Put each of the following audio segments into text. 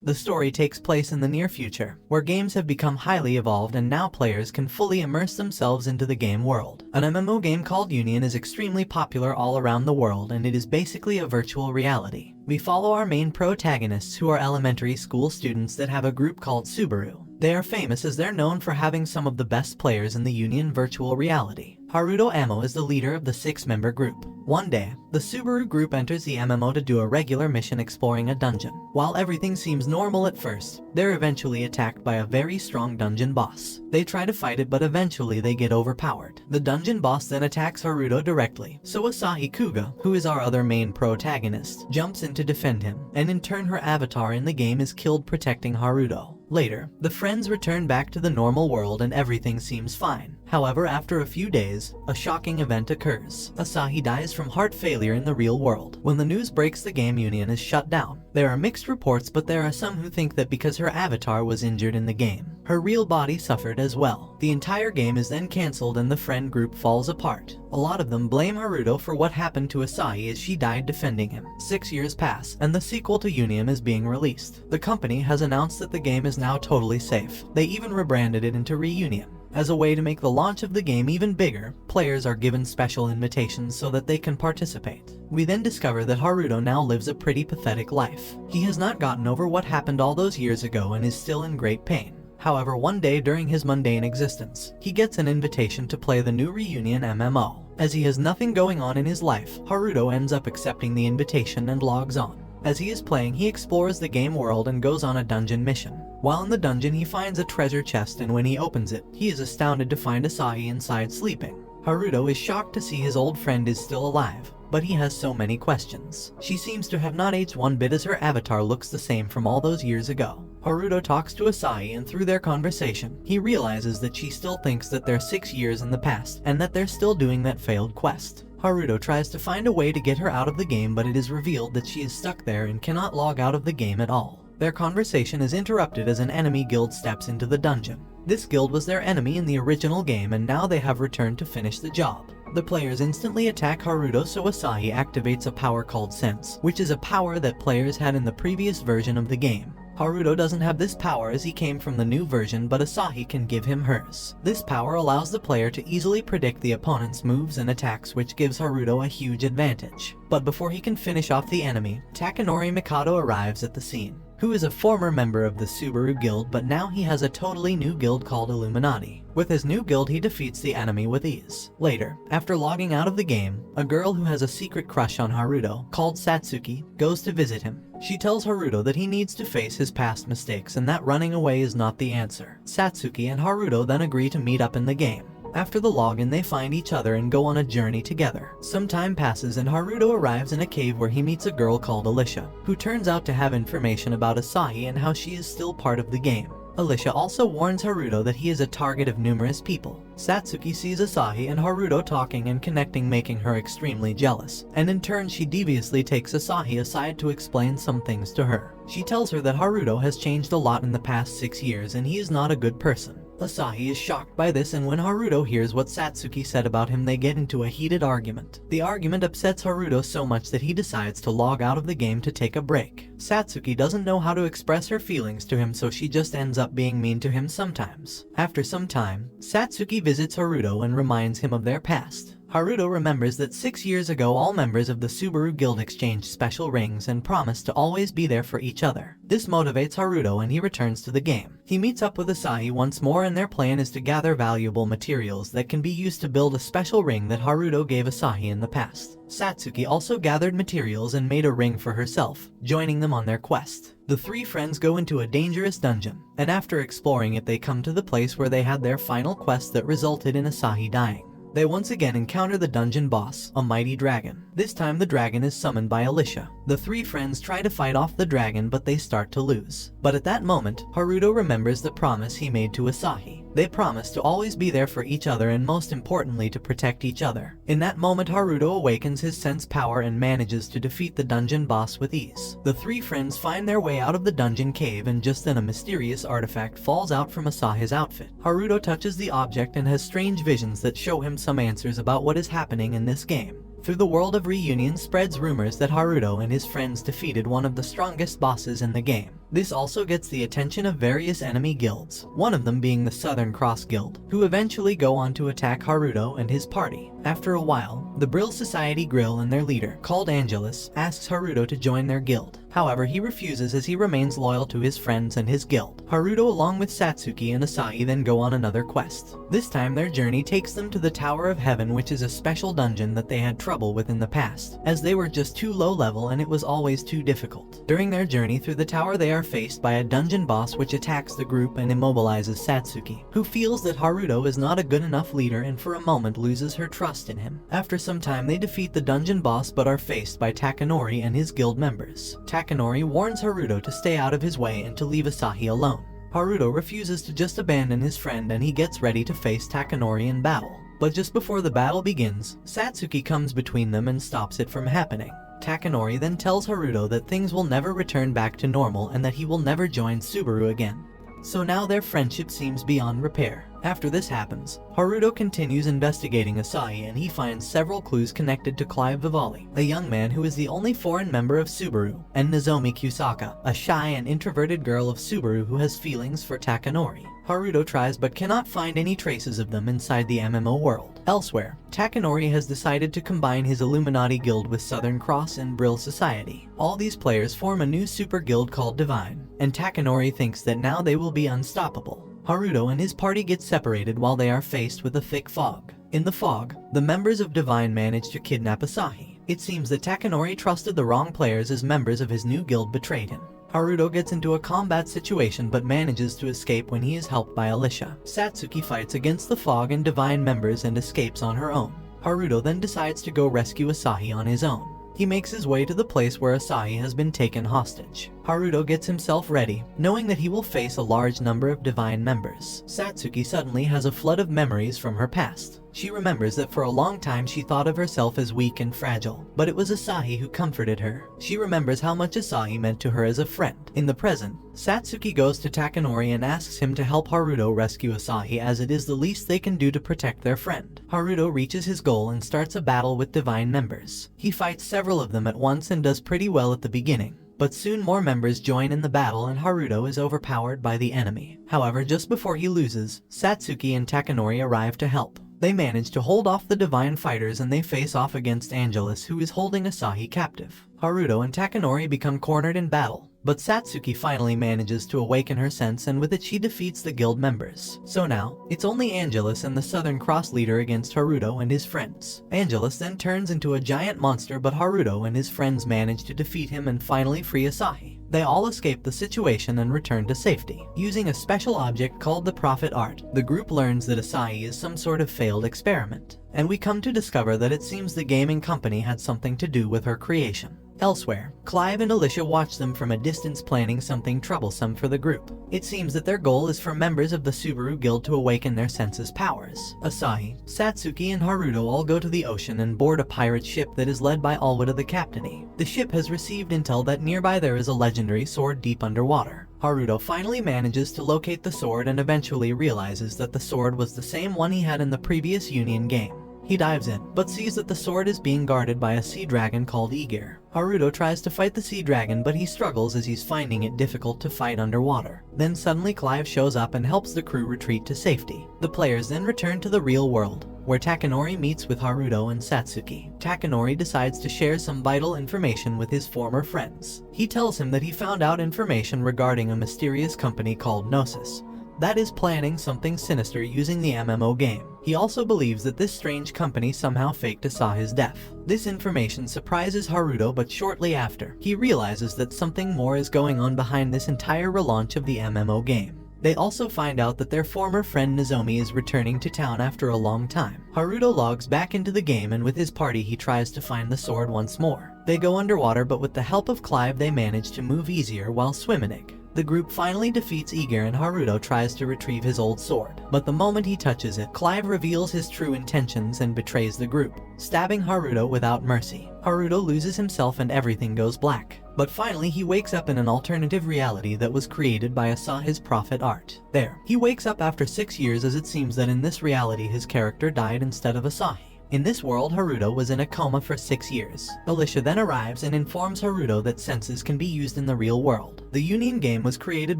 The story takes place in the near future, where games have become highly evolved and now players can fully immerse themselves into the game world. An MMO game called Union is extremely popular all around the world, and it is basically a virtual reality. We follow our main protagonists, who are elementary school students that have a group called Subaru. They are famous as they're known for having some of the best players in the Union virtual reality. Haruto Amo is the leader of the 6-member group. One day, the Subaru group enters the MMO to do a regular mission exploring a dungeon. While everything seems normal at first, they're eventually attacked by a very strong dungeon boss. They try to fight it, but eventually they get overpowered. The dungeon boss then attacks Haruto directly, so Asahi Kuga, who is our other main protagonist, jumps in to defend him, and in turn her avatar in the game is killed protecting Haruto. Later, the friends return back to the normal world and everything seems fine. However, after a few days, a shocking event occurs. Asahi dies from heart failure in the real world. When the news breaks, the game Union is shut down. There are mixed reports, but there are some who think that because her avatar was injured in the game, her real body suffered as well. The entire game is then cancelled and the friend group falls apart. A lot of them blame Haruto for what happened to Asahi as she died defending him. 6 years pass, and the sequel to Union is being released. The company has announced that the game is now totally safe. They even rebranded it into Reunion. As a way to make the launch of the game even bigger, players are given special invitations so that they can participate. We then discover that Haruto now lives a pretty pathetic life. He has not gotten over what happened all those years ago and is still in great pain. However, one day during his mundane existence, he gets an invitation to play the new Reunion MMO. As he has nothing going on in his life, Haruto ends up accepting the invitation and logs on. As he is playing, he explores the game world and goes on a dungeon mission. While in the dungeon, he finds a treasure chest, and when he opens it, he is astounded to find Asahi inside sleeping. Haruto is shocked to see his old friend is still alive, but he has so many questions. She seems to have not aged one bit, as her avatar looks the same from all those years ago. Haruto talks to Asahi, and through their conversation, he realizes that she still thinks that they're 6 years in the past, and that they're still doing that failed quest. Haruto tries to find a way to get her out of the game, but it is revealed that she is stuck there and cannot log out of the game at all. Their conversation is interrupted as an enemy guild steps into the dungeon. This guild was their enemy in the original game, and now they have returned to finish the job. The players instantly attack Haruto, so Asahi activates a power called Sense, which is a power that players had in the previous version of the game. Haruto doesn't have this power as he came from the new version, but Asahi can give him hers. This power allows the player to easily predict the opponent's moves and attacks, which gives Haruto a huge advantage. But before he can finish off the enemy, Takanori Mikado arrives at the scene, who is a former member of the Subaru guild, but now he has a totally new guild called Illuminati. With his new guild, he defeats the enemy with ease. Later, after logging out of the game, a girl who has a secret crush on Haruto, called Satsuki, goes to visit him. She tells Haruto that he needs to face his past mistakes and that running away is not the answer. Satsuki and Haruto then agree to meet up in the game. After the login, they find each other and go on a journey together. Some time passes and Haruto arrives in a cave where he meets a girl called Alicia, who turns out to have information about Asahi and how she is still part of the game. Alicia also warns Haruto that he is a target of numerous people. Satsuki sees Asahi and Haruto talking and connecting, making her extremely jealous, and in turn she deviously takes Asahi aside to explain some things to her. She tells her that Haruto has changed a lot in the past 6 years and he is not a good person. Asahi is shocked by this, and when Haruto hears what Satsuki said about him, they get into a heated argument. The argument upsets Haruto so much that he decides to log out of the game to take a break. Satsuki doesn't know how to express her feelings to him, so she just ends up being mean to him sometimes. After some time, Satsuki visits Haruto and reminds him of their past. Haruto remembers that 6 years ago all members of the Subaru guild exchanged special rings and promised to always be there for each other. This motivates Haruto and he returns to the game. He meets up with Asahi once more, and their plan is to gather valuable materials that can be used to build a special ring that Haruto gave Asahi in the past. Satsuki also gathered materials and made a ring for herself, joining them on their quest. The three friends go into a dangerous dungeon, and after exploring it they come to the place where they had their final quest that resulted in Asahi dying. They once again encounter the dungeon boss, a mighty dragon. This time the dragon is summoned by Alicia. The three friends try to fight off the dragon, but they start to lose. But at that moment, Haruto remembers the promise he made to Asahi. They promise to always be there for each other and most importantly to protect each other. In that moment, Haruto awakens his sense power and manages to defeat the dungeon boss with ease. The three friends find their way out of the dungeon cave, and just then a mysterious artifact falls out from Asahi's outfit. Haruto touches the object and has strange visions that show him some answers about what is happening in this game. Through the world of Reunion spreads rumors that Haruto and his friends defeated one of the strongest bosses in the game. This also gets the attention of various enemy guilds, one of them being the Southern Cross Guild, who eventually go on to attack Haruto and his party. After a while, the Brill Society Grill and their leader, called Angelus, asks Haruto to join their guild. However, he refuses as he remains loyal to his friends and his guild. Haruto along with Satsuki and Asahi then go on another quest. This time their journey takes them to the Tower of Heaven, which is a special dungeon that they had trouble with in the past, as they were just too low level and it was always too difficult. During their journey through the tower they are faced by a dungeon boss which attacks the group and immobilizes Satsuki, who feels that Haruto is not a good enough leader and for a moment loses her trust in him. After some time they defeat the dungeon boss but are faced by Takanori and his guild members. Takanori warns Haruto to stay out of his way and to leave Asahi alone. Haruto refuses to just abandon his friend and he gets ready to face Takanori in battle. But just before the battle begins, Satsuki comes between them and stops it from happening. Takanori then tells Haruto that things will never return back to normal and that he will never join Subaru again. So now their friendship seems beyond repair. After this happens, Haruto continues investigating Asahi and he finds several clues connected to Clive Vivali, a young man who is the only foreign member of Subaru, and Nozomi Kusaka, a shy and introverted girl of Subaru who has feelings for Takanori. Haruto tries but cannot find any traces of them inside the MMO world. Elsewhere, Takanori has decided to combine his Illuminati guild with Southern Cross and Brill Society. All these players form a new super guild called Divine, and Takanori thinks that now they will be unstoppable. Haruto and his party get separated while they are faced with a thick fog. In the fog, the members of Divine manage to kidnap Asahi. It seems that Takanori trusted the wrong players as members of his new guild betrayed him. Haruto gets into a combat situation but manages to escape when he is helped by Alicia. Satsuki fights against the fog and Divine members and escapes on her own. Haruto then decides to go rescue Asahi on his own. He makes his way to the place where Asahi has been taken hostage. Haruto gets himself ready, knowing that he will face a large number of Divine members. Satsuki suddenly has a flood of memories from her past. She remembers that for a long time she thought of herself as weak and fragile, but it was Asahi who comforted her. She remembers how much Asahi meant to her as a friend. In the present, Satsuki goes to Takanori and asks him to help Haruto rescue Asahi as it is the least they can do to protect their friend. Haruto reaches his goal and starts a battle with Divine members. He fights several of them at once and does pretty well at the beginning. But soon more members join in the battle and Haruto is overpowered by the enemy. However, just before he loses, Satsuki and Takanori arrive to help. They manage to hold off the Divine fighters and they face off against Angelus, who is holding Asahi captive. Haruto and Takanori become cornered in battle, but Satsuki finally manages to awaken her sense and with it she defeats the guild members. So now, it's only Angelus and the Southern Cross leader against Haruto and his friends. Angelus then turns into a giant monster but Haruto and his friends manage to defeat him and finally free Asahi. They all escape the situation and return to safety. Using a special object called the Prophet Art, the group learns that Asahi is some sort of failed experiment, and we come to discover that it seems the gaming company had something to do with her creation. Elsewhere, Clive and Alicia watch them from a distance planning something troublesome for the group. It seems that their goal is for members of the Subaru Guild to awaken their senses powers. Asahi, Satsuki, and Haruto all go to the ocean and board a pirate ship that is led by Alwada the captainy. The ship has received intel that nearby there is a legendary sword deep underwater. Haruto finally manages to locate the sword and eventually realizes that the sword was the same one he had in the previous Union game. He dives in, but sees that the sword is being guarded by a sea dragon called Aegir. Haruto tries to fight the sea dragon but he struggles as he's finding it difficult to fight underwater. Then suddenly Clive shows up and helps the crew retreat to safety. The players then return to the real world, where Takanori meets with Haruto and Satsuki. Takanori decides to share some vital information with his former friends. He tells him that he found out information regarding a mysterious company called Gnosis that is planning something sinister using the MMO game. He also believes that this strange company somehow faked Asahi's death. This information surprises Haruto, but shortly after, he realizes that something more is going on behind this entire relaunch of the MMO game. They also find out that their former friend Nozomi is returning to town after a long time. Haruto logs back into the game and with his party he tries to find the sword once more. They go underwater but with the help of Clive they manage to move easier while swimming. The group finally defeats Aegir and Haruto tries to retrieve his old sword, but the moment he touches it, Clive reveals his true intentions and betrays the group, stabbing Haruto without mercy. Haruto loses himself and everything goes black. But finally he wakes up in an alternative reality that was created by Asahi's Prophet Art. There, he wakes up after 6 years as it seems that in this reality his character died instead of Asahi. In this world, Haruto was in a coma for 6 years. Alicia then arrives and informs Haruto that senses can be used in the real world. The Union game was created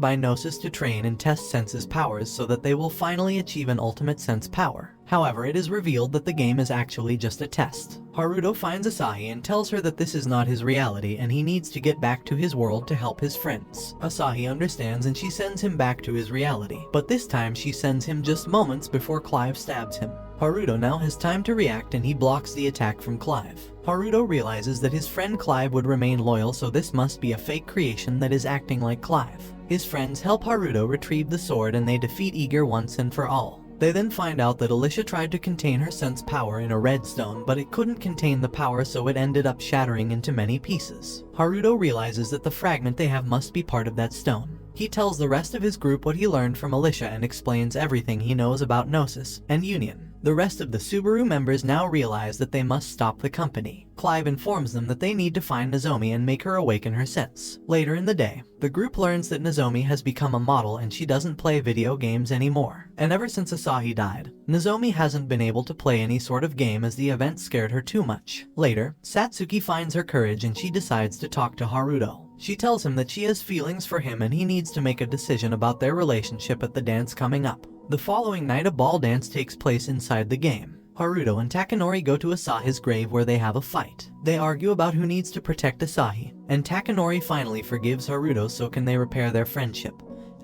by Gnosis to train and test senses powers so that they will finally achieve an ultimate sense power. However, it is revealed that the game is actually just a test. Haruto finds Asahi and tells her that this is not his reality and he needs to get back to his world to help his friends. Asahi understands and she sends him back to his reality, but this time she sends him just moments before Clive stabs him. Haruto now has time to react and he blocks the attack from Clive. Haruto realizes that his friend Clive would remain loyal, so this must be a fake creation that is acting like Clive. His friends help Haruto retrieve the sword and they defeat Eager once and for all. They then find out that Alicia tried to contain her sense power in a red stone, but it couldn't contain the power, so it ended up shattering into many pieces. Haruto realizes that the fragment they have must be part of that stone. He tells the rest of his group what he learned from Alicia and explains everything he knows about Gnosis and Union. The rest of the Subaru members now realize that they must stop the company. Clive informs them that they need to find Nozomi and make her awaken her sense. Later in the day, the group learns that Nozomi has become a model and she doesn't play video games anymore. And ever since Asahi died, Nozomi hasn't been able to play any sort of game as the event scared her too much. Later, Satsuki finds her courage and she decides to talk to Haruto. She tells him that she has feelings for him and he needs to make a decision about their relationship at the dance coming up. The following night, a ball dance takes place inside the game. Haruto and Takanori go to Asahi's grave where they have a fight. They argue about who needs to protect Asahi, and Takanori finally forgives Haruto so can they repair their friendship.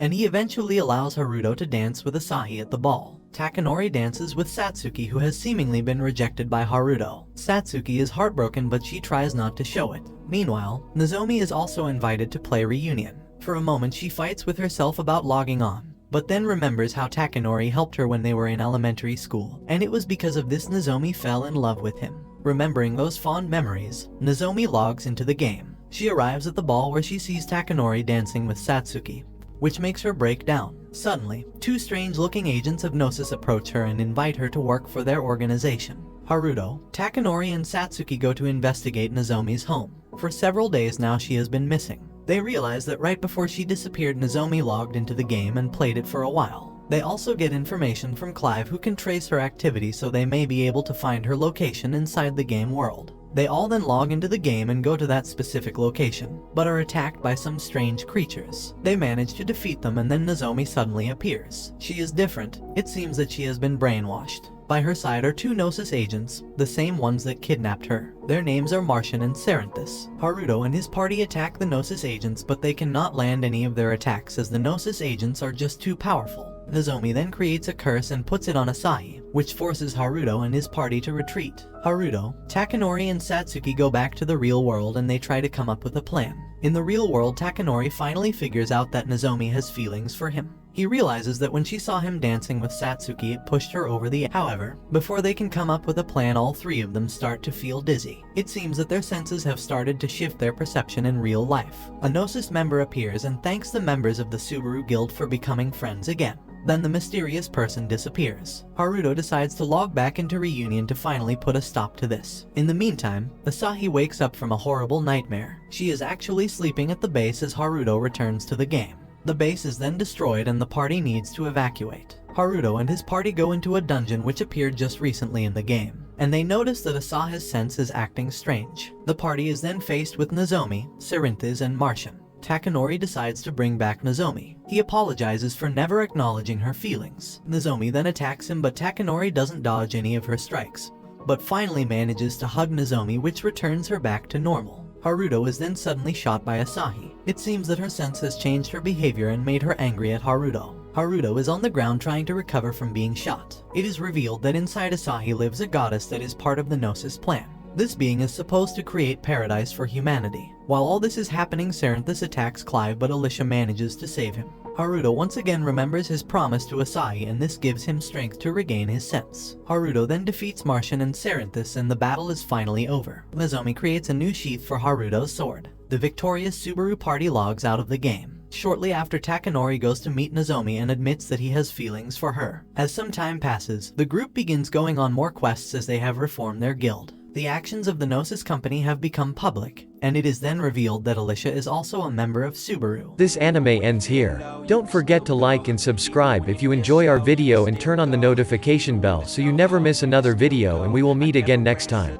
And he eventually allows Haruto to dance with Asahi at the ball. Takanori dances with Satsuki, who has seemingly been rejected by Haruto. Satsuki is heartbroken but she tries not to show it. Meanwhile, Nozomi is also invited to play Reunion. For a moment she fights with herself about logging on, but then remembers how Takanori helped her when they were in elementary school, and it was because of this Nozomi fell in love with him. Remembering those fond memories, Nozomi logs into the game. She arrives at the ball where she sees Takanori dancing with Satsuki, which makes her break down. Suddenly, two strange-looking agents of Gnosis approach her and invite her to work for their organization. Haruto, Takanori, and Satsuki go to investigate Nozomi's home. For several days now she has been missing. They realize that right before she disappeared, Nozomi logged into the game and played it for a while. They also get information from Clive, who can trace her activity, so they may be able to find her location inside the game world. They all then log into the game and go to that specific location, but are attacked by some strange creatures. They manage to defeat them and then Nozomi suddenly appears. She is different. It seems that she has been brainwashed. By her side are two Gnosis agents, the same ones that kidnapped her. Their names are Martian and Cerinthus. Haruto and his party attack the Gnosis agents, but they cannot land any of their attacks as the Gnosis agents are just too powerful. Nozomi then creates a curse and puts it on Asahi, which forces Haruto and his party to retreat. Haruto, Takanori, and Satsuki go back to the real world and they try to come up with a plan. In the real world, Takanori finally figures out that Nozomi has feelings for him. He realizes that when she saw him dancing with Satsuki, it pushed her over the edge. However, before they can come up with a plan, all three of them start to feel dizzy. It seems that their senses have started to shift their perception in real life. A Gnosis member appears and thanks the members of the Subaru Guild for becoming friends again. Then the mysterious person disappears. Haruto decides to log back into Reunion to finally put a stop to this. In the meantime, Asahi wakes up from a horrible nightmare. She is actually sleeping at the base as Haruto returns to the game. The base is then destroyed and the party needs to evacuate. Haruto and his party go into a dungeon which appeared just recently in the game, and they notice that Asahi's sense is acting strange. The party is then faced with Nozomi, Cerinthus, and Martian. Takanori decides to bring back Nozomi. He apologizes for never acknowledging her feelings. Nozomi then attacks him, but Takanori doesn't dodge any of her strikes, but finally manages to hug Nozomi, which returns her back to normal. Haruto is then suddenly shot by Asahi. It seems that her sense has changed her behavior and made her angry at Haruto. Haruto is on the ground trying to recover from being shot. It is revealed that inside Asahi lives a goddess that is part of the Gnosis plan. This being is supposed to create paradise for humanity. While all this is happening, Cerinthus attacks Clive, but Alicia manages to save him. Haruto once again remembers his promise to Asahi, and this gives him strength to regain his sense. Haruto then defeats Martian and Cerinthus and the battle is finally over. Nozomi creates a new sheath for Haruto's sword. The victorious Subaru party logs out of the game. Shortly after, Takanori goes to meet Nozomi and admits that he has feelings for her. As some time passes, the group begins going on more quests as they have reformed their guild. The actions of the Gnosis company have become public, and it is then revealed that Alicia is also a member of Subaru. This anime ends here. Don't forget to like and subscribe if you enjoy our video and turn on the notification bell so you never miss another video, and we will meet again next time.